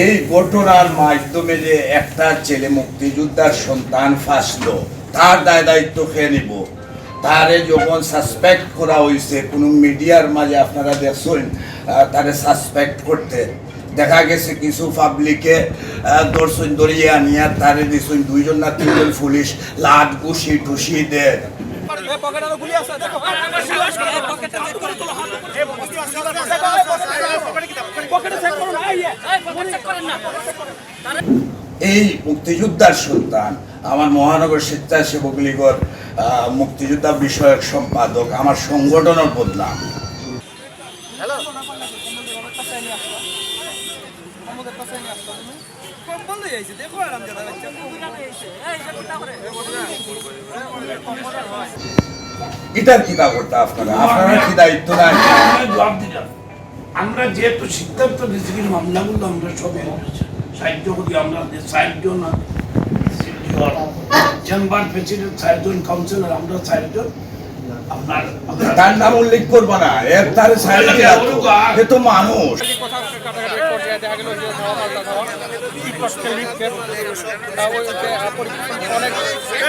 এই ঘটনার মাধ্যমে যে একটা ছেলে মুক্তিযোদ্ধার সন্তান ফাঁসলো, তার দায় দায়িত্ব খেয়ে নিব। তারে যখন সাসপেক্ট করা হয়েছে কোনো মিডিয়ার মাঝে আপনারা দেখছেন, তারে সাসপেক্ট করতে দেখা গেছে কিছু পাবলিকে দর্শন দরিয়ে আনিয়া তারে দিছেন 2 জন না 3 জন পুলিশ লাট ঘুষি টুসি দেয়। এই মুক্তিযোদ্ধার সন্তান আমার মহানগর স্বেচ্ছাসেবক লীগের মুক্তিযোদ্ধা বিষয়ক সম্পাদক, আমার সংগঠনের বদনাম। এটার কি করতে আপনারা কি দায়িত্ব নাই? আমরা যেহেতু সিদ্ধান্ত নিয়েছি মামলাগুলো আমরা সবাই সাহায্য করি। আমরা 4 জন চেম্বার প্রেসিডেন্ট, 4 জন কাউন্সিলর, আমরা 4 জন। আপনার তার নাম উল্লেখ করবো না, এর তার এ তো মানুষ।